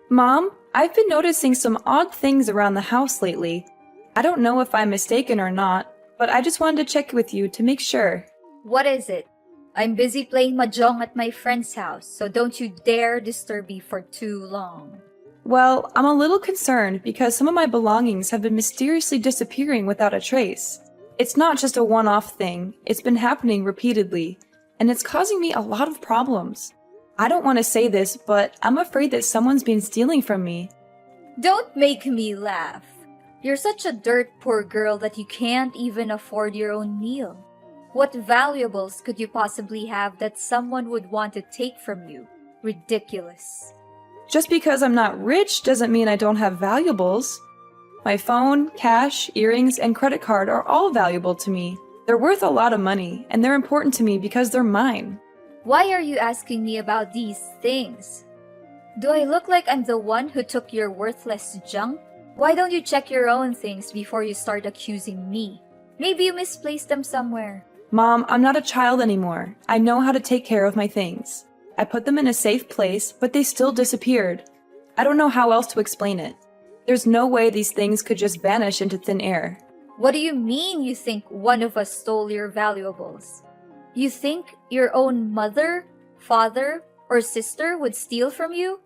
Mom, I've been noticing some odd things around the house lately. I don't know if I'm mistaken or not, but I just wanted to check with you to make sure. What is it? I'm busy playing mahjong at my friend's house, so don't you dare disturb me for too long. Well, I'm a little concerned because some of my belongings have been mysteriously disappearing without a trace. It's not just a one-off thing, it's been happening repeatedly, and it's causing me a lot of problems. I don't want to say this, but I'm afraid that someone's been stealing from me. Don't make me laugh. You're such a dirt poor girl that you can't even afford your own meal. What valuables could you possibly have that someone would want to take from you? Ridiculous. Just because I'm not rich doesn't mean I don't have valuables. My phone, cash, earrings, and credit card are all valuable to me. They're worth a lot of money, and they're important to me because they're mine. Why are you asking me about these things? Do I look like I'm the one who took your worthless junk? Why don't you check your own things before you start accusing me? Maybe you misplaced them somewhere. Mom, I'm not a child anymore. I know how to take care of my things. I put them in a safe place, but they still disappeared. I don't know how else to explain it. There's no way these things could just vanish into thin air. What do you mean you think one of us stole your valuables? You think your own mother, father, or sister would steal from you?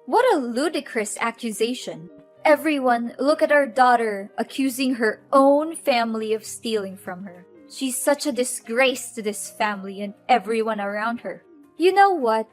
What a ludicrous accusation. Everyone, look at our daughter accusing her own family of stealing from her. She's such a disgrace to this family and everyone around her. You know what?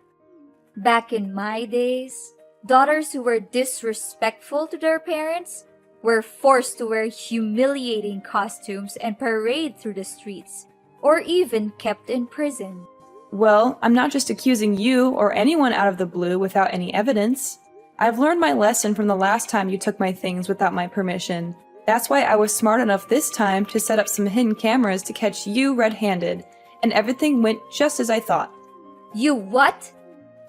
Back in my days, daughters who were disrespectful to their parents were forced to wear humiliating costumes and parade through the streets, or even kept in prison. Well, I'm not just accusing you or anyone out of the blue without any evidence. I've learned my lesson from the last time you took my things without my permission. That's why I was smart enough this time to set up some hidden cameras to catch you red-handed, and everything went just as I thought. You what?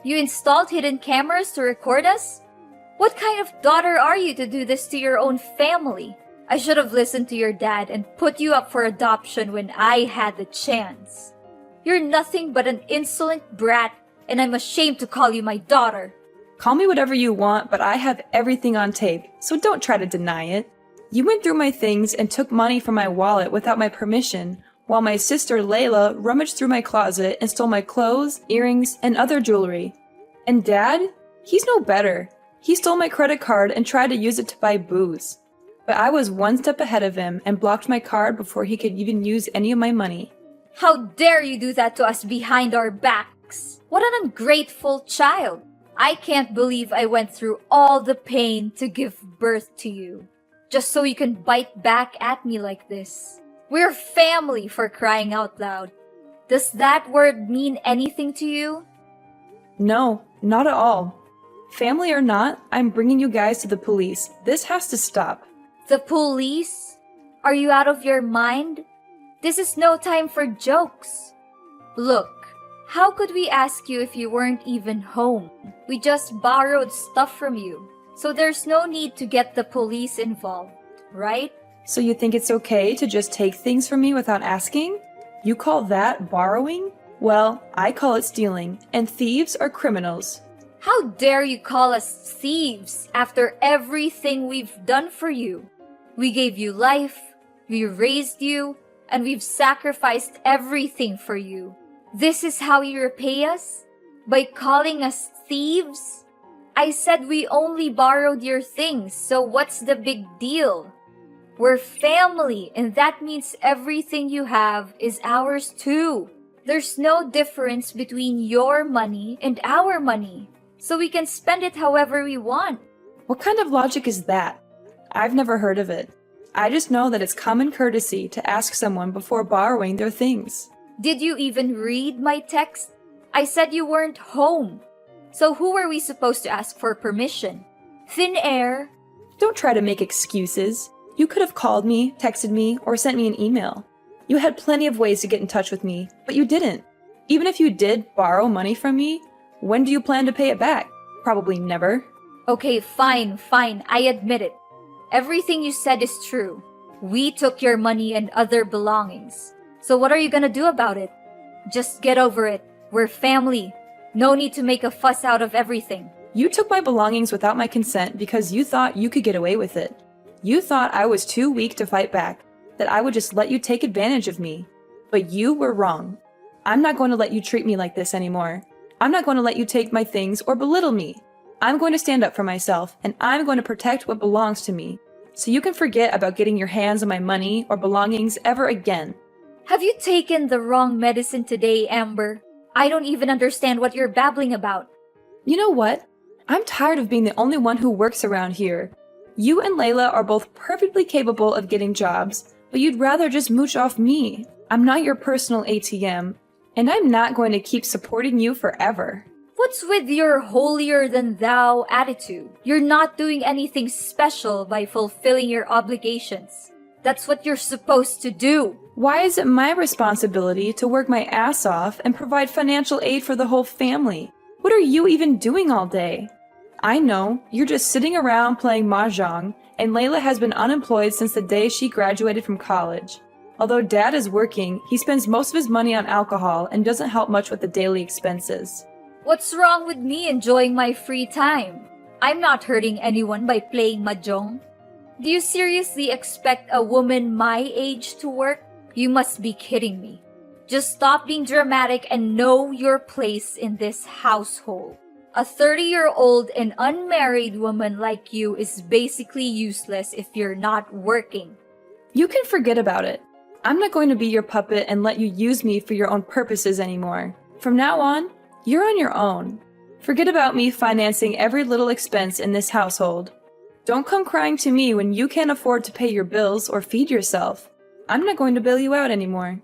You installed hidden cameras to record us? What kind of daughter are you to do this to your own family? I should have listened to your dad and put you up for adoption when I had the chance. You're nothing but an insolent brat, and I'm ashamed to call you my daughter. Call me whatever you want, but I have everything on tape, so don't try to deny it. You went through my things and took money from my wallet without my permission, while my sister Layla rummaged through my closet and stole my clothes, earrings, and other jewelry. And Dad? He's no better. He stole my credit card and tried to use it to buy booze. But I was one step ahead of him and blocked my card before he could even use any of my money. How dare you do that to us behind our backs? What an ungrateful child! I can't believe I went through all the pain to give birth to you, just so you can bite back at me like this. We're family, for crying out loud. Does that word mean anything to you? No, not at all. Family or not, I'm bringing you guys to the police. This has to stop. The police? Are you out of your mind? This is no time for jokes. Look, how could we ask you if you weren't even home? We just borrowed stuff from you, so there's no need to get the police involved, right? So you think it's okay to just take things from me without asking? You call that borrowing? Well, I call it stealing, and thieves are criminals. How dare you call us thieves after everything we've done for you? We gave you life, we raised you, and we've sacrificed everything for you. This is how you repay us? By calling us thieves? I said we only borrowed your things, so what's the big deal? We're family, and that means everything you have is ours too. There's no difference between your money and our money, so we can spend it however we want. What kind of logic is that? I've never heard of it. I just know that it's common courtesy to ask someone before borrowing their things. Did you even read my text? I said you weren't home. So who were we supposed to ask for permission? Thin air? Don't try to make excuses. You could have called me, texted me, or sent me an email. You had plenty of ways to get in touch with me, but you didn't. Even if you did borrow money from me, when do you plan to pay it back? Probably never. Okay, fine, I admit it. Everything you said is true. We took your money and other belongings. So what are you gonna do about it? Just get over it. We're family. No need to make a fuss out of everything. You took my belongings without my consent because you thought you could get away with it. You thought I was too weak to fight back, that I would just let you take advantage of me. But you were wrong. I'm not going to let you treat me like this anymore. I'm not going to let you take my things or belittle me. I'm going to stand up for myself, and I'm going to protect what belongs to me. So you can forget about getting your hands on my money or belongings ever again. Have you taken the wrong medicine today, Amber? I don't even understand what you're babbling about. You know what? I'm tired of being the only one who works around here. You and Layla are both perfectly capable of getting jobs, but you'd rather just mooch off me. I'm not your personal ATM, and I'm not going to keep supporting you forever. What's with your holier-than-thou attitude? You're not doing anything special by fulfilling your obligations. That's what you're supposed to do. Why is it my responsibility to work my ass off and provide financial aid for the whole family? What are you even doing all day? I know, you're just sitting around playing mahjong, and Layla has been unemployed since the day she graduated from college. Although Dad is working, he spends most of his money on alcohol and doesn't help much with the daily expenses. What's wrong with me enjoying my free time? I'm not hurting anyone by playing mahjong. Do you seriously expect a woman my age to work? You must be kidding me. Just stop being dramatic and know your place in this household. A 30-year-old and unmarried woman like you is basically useless if you're not working. You can forget about it. I'm not going to be your puppet and let you use me for your own purposes anymore. From now on, you're on your own. Forget about me financing every little expense in this household. Don't come crying to me when you can't afford to pay your bills or feed yourself. I'm not going to bail you out anymore.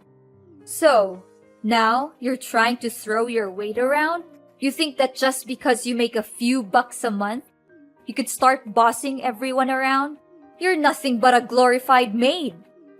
So, now you're trying to throw your weight around? You think that just because you make a few bucks a month, you could start bossing everyone around? You're nothing but a glorified maid,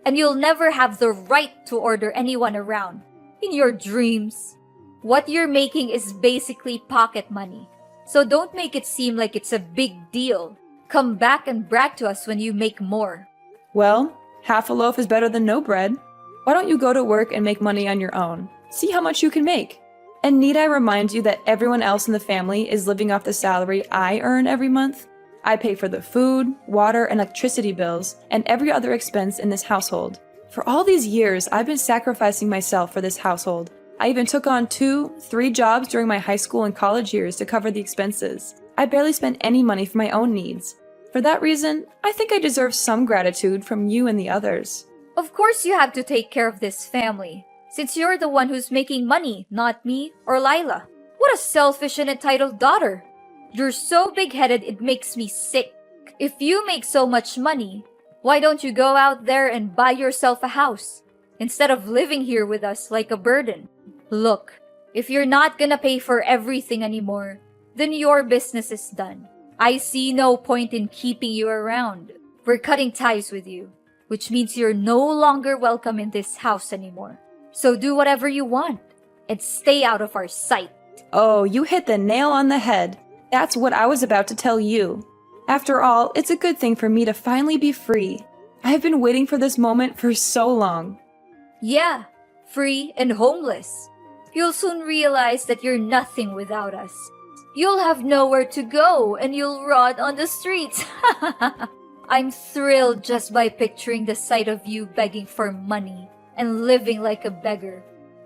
and you'll never have the right to order anyone around. In your dreams. What you're making is basically pocket money. So don't make it seem like it's a big deal. Come back and brag to us when you make more. Well, half a loaf is better than no bread. Why don't you go to work and make money on your own? See how much you can make. And need I remind you that everyone else in the family is living off the salary I earn every month? I pay for the food, water, and electricity bills, and every other expense in this household. For all these years, I've been sacrificing myself for this household. I even took on 2-3 jobs during my high school and college years to cover the expenses. I barely spent any money for my own needs. For that reason, I think I deserve some gratitude from you and the others. Of course you have to take care of this family, since you're the one who's making money, not me or Lila. What a selfish and entitled daughter. You're so big-headed it makes me sick. If you make so much money, why don't you go out there and buy yourself a house, instead of living here with us like a burden? Look, if you're not gonna pay for everything anymore, then your business is done. I see no point in keeping you around. We're cutting ties with you, which means you're no longer welcome in this house anymore. So do whatever you want, and stay out of our sight. Oh, you hit the nail on the head. That's what I was about to tell you. After all, it's a good thing for me to finally be free. I have been waiting for this moment for so long. Yeah, free and homeless. You'll soon realize that you're nothing without us. You'll have nowhere to go and you'll rot on the streets. I'm thrilled just by picturing the sight of you begging for money and living like a beggar.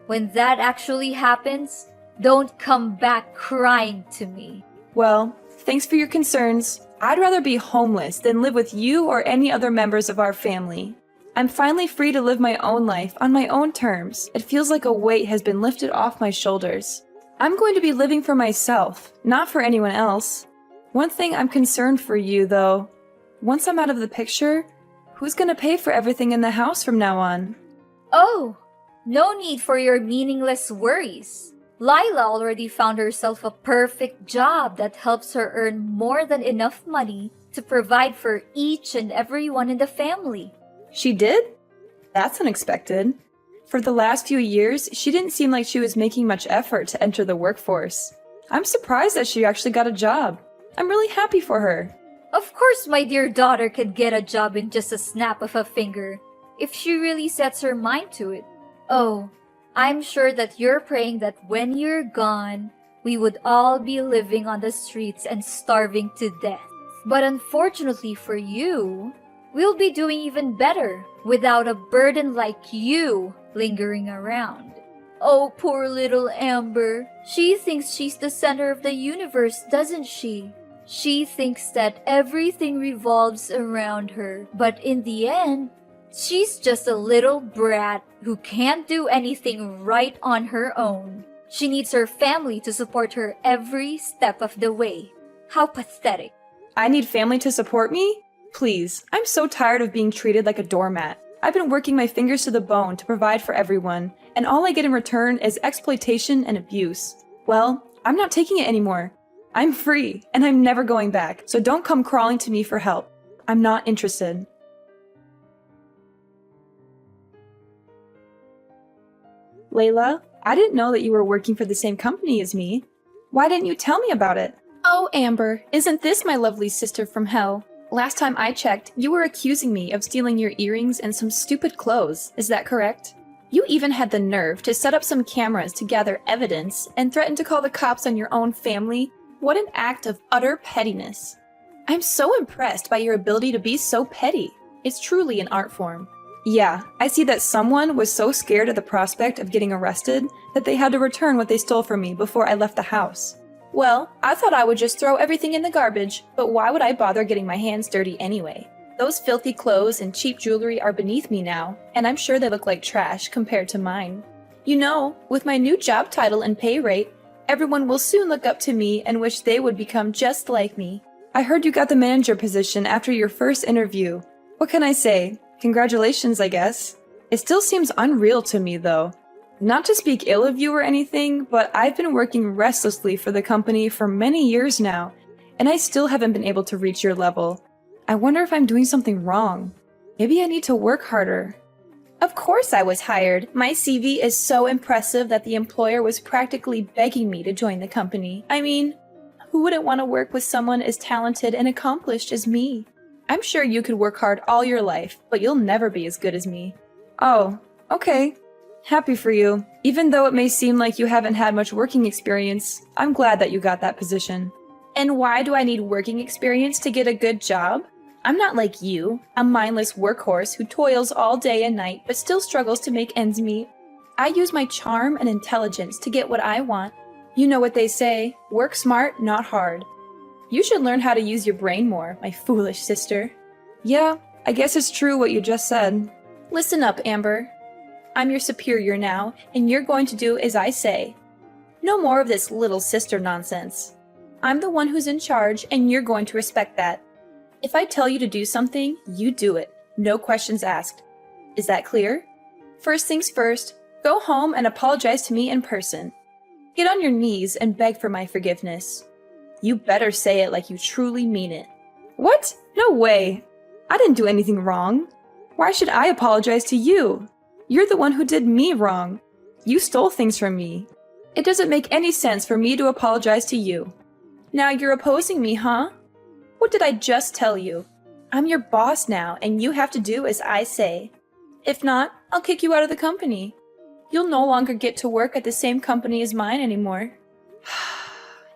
When that actually happens, don't come back crying to me. Well, thanks for your concerns. I'd rather be homeless than live with you or any other members of our family. I'm finally free to live my own life on my own terms. It feels like a weight has been lifted off my shoulders. I'm going to be living for myself, not for anyone else. One thing I'm concerned for you, though. Once I'm out of the picture, who's going to pay for everything in the house from now on? Oh, no need for your meaningless worries. Lila already found herself a perfect job that helps her earn more than enough money to provide for each and everyone in the family. She did? That's unexpected. For the last few years, she didn't seem like she was making much effort to enter the workforce. I'm surprised that she actually got a job. I'm really happy for her. Of course my dear daughter could get a job in just a snap of a finger, if she really sets her mind to it. Oh, I'm sure that you're praying that when you're gone, we would all be living on the streets and starving to death. But unfortunately for you, we'll be doing even better without a burden like you lingering around. Oh, poor little Amber. She thinks she's the center of the universe, doesn't she? She thinks that everything revolves around her, but in the end, she's just a little brat who can't do anything right on her own. She needs her family to support her every step of the way. How pathetic. I need family to support me? Please, I'm so tired of being treated like a doormat. I've been working my fingers to the bone to provide for everyone, and all I get in return is exploitation and abuse. Well, I'm not taking it anymore. I'm free, and I'm never going back, so don't come crawling to me for help. I'm not interested. Layla, I didn't know that you were working for the same company as me. Why didn't you tell me about it? Oh, Amber, isn't this my lovely sister from hell? Last time I checked, you were accusing me of stealing your earrings and some stupid clothes. Is that correct? You even had the nerve to set up some cameras to gather evidence and threaten to call the cops on your own family. What an act of utter pettiness. I'm so impressed by your ability to be so petty. It's truly an art form. Yeah, I see that someone was so scared of the prospect of getting arrested that they had to return what they stole from me before I left the house. Well, I thought I would just throw everything in the garbage, but why would I bother getting my hands dirty anyway? Those filthy clothes and cheap jewelry are beneath me now, and I'm sure they look like trash compared to mine. You know, with my new job title and pay rate, everyone will soon look up to me and wish they would become just like me. I heard you got the manager position after your first interview. What can I say? Congratulations, I guess. It still seems unreal to me, though. Not to speak ill of you or anything, but I've been working restlessly for the company for many years now, and I still haven't been able to reach your level. I wonder if I'm doing something wrong. Maybe I need to work harder. Of course I was hired. My CV is so impressive that the employer was practically begging me to join the company. I mean, who wouldn't want to work with someone as talented and accomplished as me? I'm sure you could work hard all your life, but you'll never be as good as me. Oh, okay. Happy for you. Even though it may seem like you haven't had much working experience, I'm glad that you got that position. And why do I need working experience to get a good job? I'm not like you, a mindless workhorse who toils all day and night but still struggles to make ends meet. I use my charm and intelligence to get what I want. You know what they say, work smart, not hard. You should learn how to use your brain more, my foolish sister. Yeah, I guess it's true what you just said. Listen up, Amber. I'm your superior now, and you're going to do as I say. No more of this little sister nonsense. I'm the one who's in charge, and you're going to respect that. If I tell you to do something, you do it. No questions asked. Is that clear? First things first, go home and apologize to me in person. Get on your knees and beg for my forgiveness. You better say it like you truly mean it. What? No way. I didn't do anything wrong. Why should I apologize to you? You're the one who did me wrong. You stole things from me. It doesn't make any sense for me to apologize to you. Now you're opposing me, huh? What did I just tell you? I'm your boss now, and you have to do as I say. If not, I'll kick you out of the company. You'll no longer get to work at the same company as mine anymore.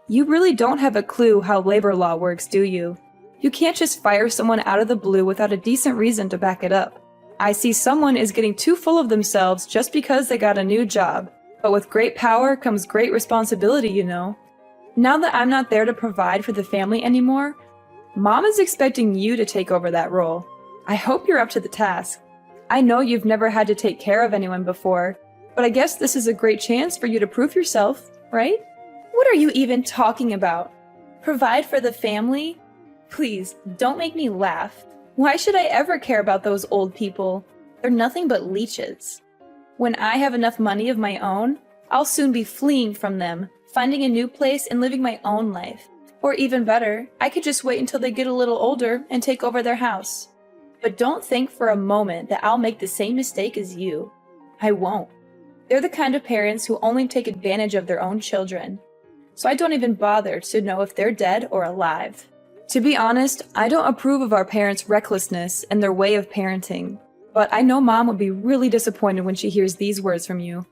You really don't have a clue how labor law works, do you? You can't just fire someone out of the blue without a decent reason to back it up. I see someone is getting too full of themselves just because they got a new job. But with great power comes great responsibility, you know. Now that I'm not there to provide for the family anymore, Mom is expecting you to take over that role. I hope you're up to the task. I know you've never had to take care of anyone before, but I guess this is a great chance for you to prove yourself, right? What are you even talking about? Provide for the family? Please, don't make me laugh. Why should I ever care about those old people? They're nothing but leeches. When I have enough money of my own, I'll soon be fleeing from them, finding a new place and living my own life. Or even better, I could just wait until they get a little older and take over their house. But don't think for a moment that I'll make the same mistake as you. I won't. They're the kind of parents who only take advantage of their own children. So I don't even bother to know if they're dead or alive. To be honest, I don't approve of our parents' recklessness and their way of parenting. But I know Mom will be really disappointed when she hears these words from you.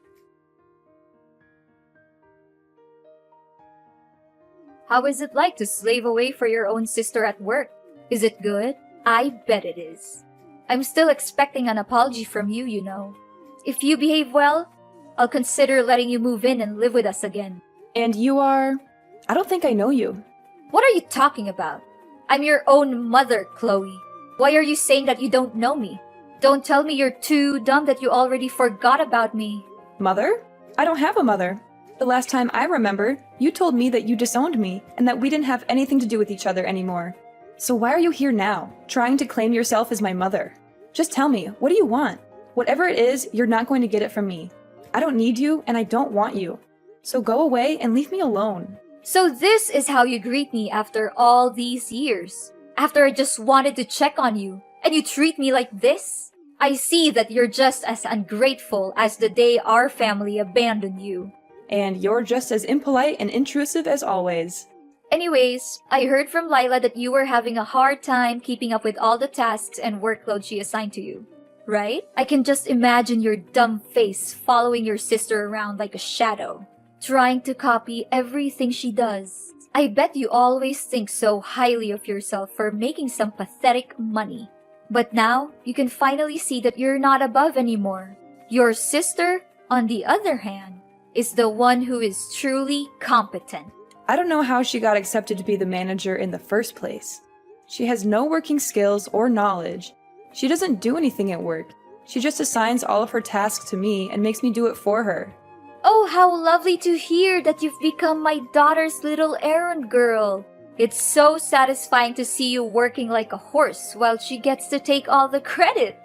How is it like to slave away for your own sister at work? Is it good? I bet it is. I'm still expecting an apology from you, you know. If you behave well, I'll consider letting you move in and live with us again. And you are... I don't think I know you. What are you talking about? I'm your own mother, Chloe. Why are you saying that you don't know me? Don't tell me you're too dumb that you already forgot about me. Mother? I don't have a mother. The last time I remember, you told me that you disowned me and that we didn't have anything to do with each other anymore. So why are you here now, trying to claim yourself as my mother? Just tell me, what do you want? Whatever it is, you're not going to get it from me. I don't need you and I don't want you. So go away and leave me alone. So this is how you greet me after all these years? After I just wanted to check on you, and you treat me like this? I see that you're just as ungrateful as the day our family abandoned you. And you're just as impolite and intrusive as always. Anyways, I heard from Lila that you were having a hard time keeping up with all the tasks and workload she assigned to you. Right? I can just imagine your dumb face following your sister around like a shadow, trying to copy everything she does. I bet you always think so highly of yourself for making some pathetic money. But now, you can finally see that you're not above anymore. Your sister, on the other hand, is the one who is truly competent. I don't know how she got accepted to be the manager in the first place. She has no working skills or knowledge. She doesn't do anything at work. She just assigns all of her tasks to me and makes me do it for her. Oh, how lovely to hear that you've become my daughter's little errand girl. It's so satisfying to see you working like a horse while she gets to take all the credit.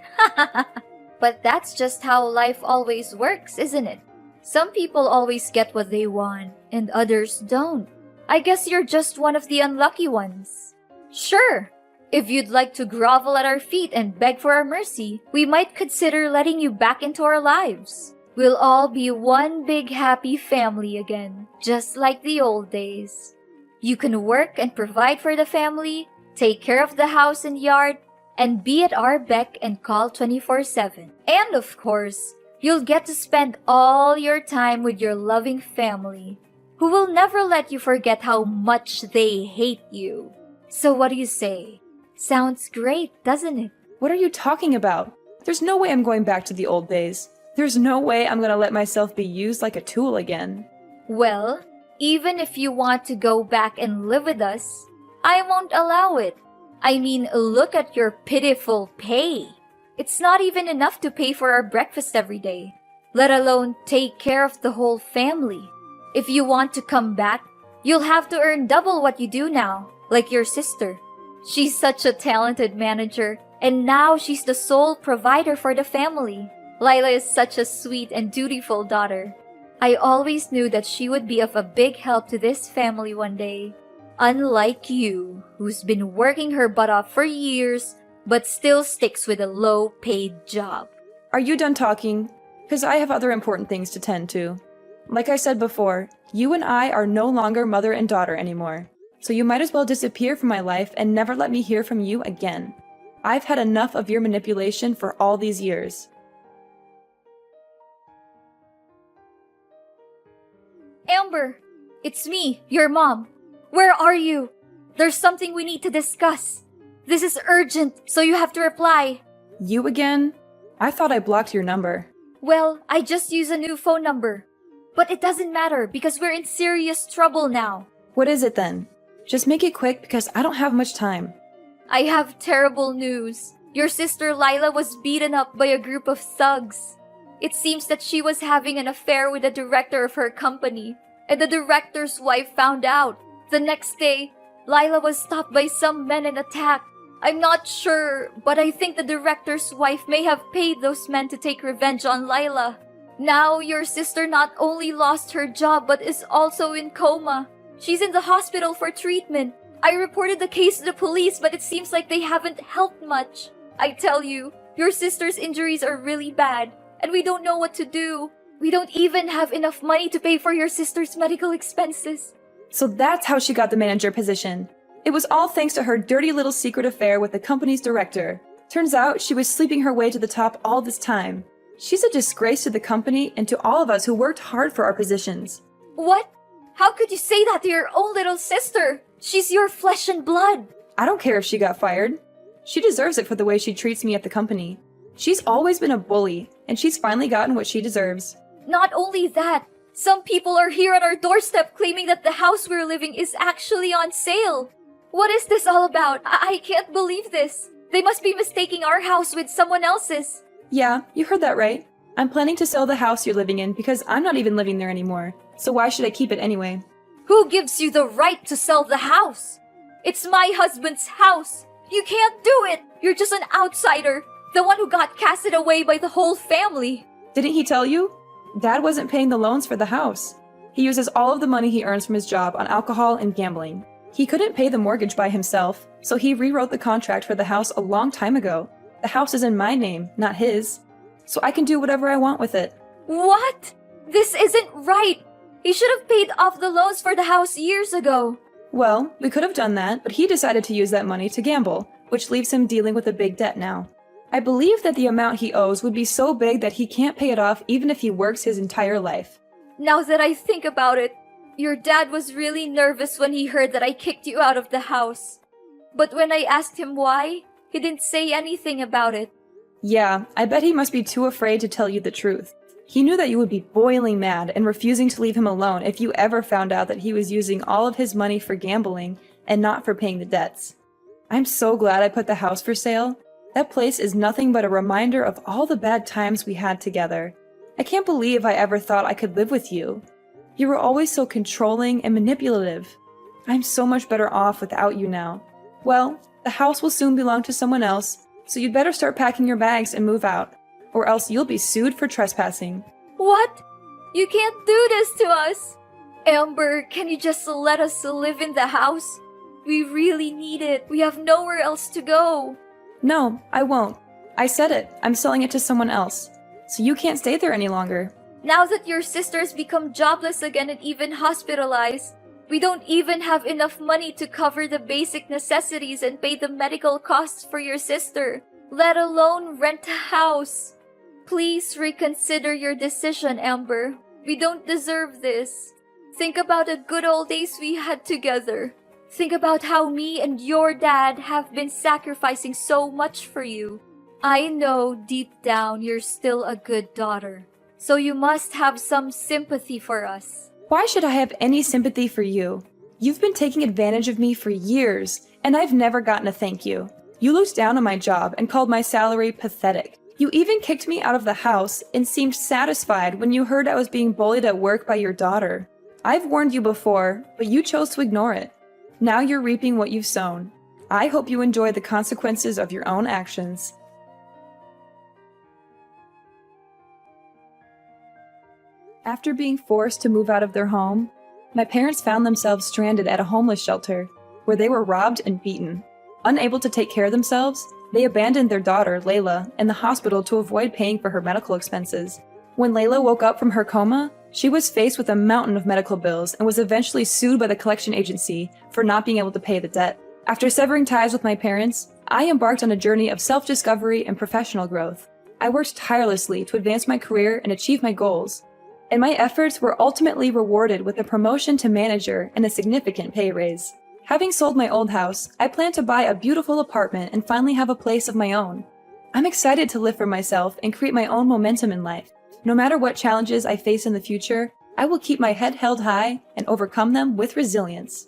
But that's just how life always works, isn't it? Some people always get what they want, and others don't. I guess you're just one of the unlucky ones. Sure, if you'd like to grovel at our feet and beg for our mercy, we might consider letting you back into our lives. We'll all be one big happy family again, just like the old days. You can work and provide for the family, take care of the house and yard, and be at our beck and call 24/7. And of course, you'll get to spend all your time with your loving family, who will never let you forget how much they hate you. So what do you say? Sounds great, doesn't it? What are you talking about? There's no way I'm going back to the old days. There's no way I'm gonna let myself be used like a tool again. Well, even if you want to go back and live with us, I won't allow it. I mean, look at your pitiful pay. It's not even enough to pay for our breakfast every day, let alone take care of the whole family. If you want to come back, you'll have to earn double what you do now, like your sister. She's such a talented manager, and now she's the sole provider for the family. Lila is such a sweet and dutiful daughter. I always knew that she would be of a big help to this family one day. Unlike you, who's been working her butt off for years, but still sticks with a low-paid job. Are you done talking? Because I have other important things to tend to. Like I said before, you and I are no longer mother and daughter anymore. So you might as well disappear from my life and never let me hear from you again. I've had enough of your manipulation for all these years. Amber, it's me, your mom. Where are you? There's something we need to discuss. This is urgent, so you have to reply. You again? I thought I blocked your number. Well, I just used a new phone number. But it doesn't matter because we're in serious trouble now. What is it then? Just make it quick because I don't have much time. I have terrible news. Your sister Lila was beaten up by a group of thugs. It seems that she was having an affair with the director of her company, and the director's wife found out. The next day, Lila was stopped by some men and attacked. I'm not sure, but I think the director's wife may have paid those men to take revenge on Lila. Now your sister not only lost her job but is also in coma. She's in the hospital for treatment. I reported the case to the police, but it seems like they haven't helped much. I tell you, your sister's injuries are really bad, and we don't know what to do. We don't even have enough money to pay for your sister's medical expenses. So that's how she got the manager position. It was all thanks to her dirty little secret affair with the company's director. Turns out she was sleeping her way to the top all this time. She's a disgrace to the company and to all of us who worked hard for our positions. What? How could you say that to your own little sister? She's your flesh and blood. I don't care if she got fired. She deserves it for the way she treats me at the company. She's always been a bully, and she's finally gotten what she deserves. Not only that, some people are here at our doorstep claiming that the house we're living is actually on sale. What is this all about? I can't believe this. They must be mistaking our house with someone else's. Yeah, you heard that right. I'm planning to sell the house you're living in because I'm not even living there anymore. So why should I keep it anyway? Who gives you the right to sell the house? It's my husband's house. You can't do it. You're just an outsider. The one who got casted away by the whole family. Didn't he tell you? Dad wasn't paying the loans for the house. He uses all of the money he earns from his job on alcohol and gambling. He couldn't pay the mortgage by himself, so he rewrote the contract for the house a long time ago. The house is in my name, not his. So I can do whatever I want with it. What? This isn't right. He should have paid off the loans for the house years ago. Well, we could have done that, but he decided to use that money to gamble, which leaves him dealing with a big debt now. I believe that the amount he owes would be so big that he can't pay it off even if he works his entire life. Now that I think about it, your dad was really nervous when he heard that I kicked you out of the house. But when I asked him why, he didn't say anything about it. Yeah, I bet he must be too afraid to tell you the truth. He knew that you would be boiling mad and refusing to leave him alone if you ever found out that he was using all of his money for gambling and not for paying the debts. I'm so glad I put the house for sale. That place is nothing but a reminder of all the bad times we had together. I can't believe I ever thought I could live with you. You were always so controlling and manipulative. I'm so much better off without you now. Well, the house will soon belong to someone else, so you'd better start packing your bags and move out, or else you'll be sued for trespassing. What? You can't do this to us! Amber, can you just let us live in the house? We really need it. We have nowhere else to go. No, I won't. I said it. I'm selling it to someone else. So you can't stay there any longer. Now that your sister's become jobless again and even hospitalized, we don't even have enough money to cover the basic necessities and pay the medical costs for your sister, let alone rent a house. Please reconsider your decision, Amber. We don't deserve this. Think about the good old days we had together. Think about how me and your dad have been sacrificing so much for you. I know deep down you're still a good daughter, so you must have some sympathy for us. Why should I have any sympathy for you? You've been taking advantage of me for years, and I've never gotten a thank you. You looked down on my job and called my salary pathetic. You even kicked me out of the house and seemed satisfied when you heard I was being bullied at work by your daughter. I've warned you before, but you chose to ignore it. Now you're reaping what you've sown. I hope you enjoy the consequences of your own actions. After being forced to move out of their home, my parents found themselves stranded at a homeless shelter, where they were robbed and beaten. Unable to take care of themselves, they abandoned their daughter, Layla, in the hospital to avoid paying for her medical expenses. When Layla woke up from her coma, she was faced with a mountain of medical bills and was eventually sued by the collection agency for not being able to pay the debt. After severing ties with my parents, I embarked on a journey of self-discovery and professional growth. I worked tirelessly to advance my career and achieve my goals, and my efforts were ultimately rewarded with a promotion to manager and a significant pay raise. Having sold my old house, I plan to buy a beautiful apartment and finally have a place of my own. I'm excited to live for myself and create my own momentum in life. No matter what challenges I face in the future, I will keep my head held high and overcome them with resilience.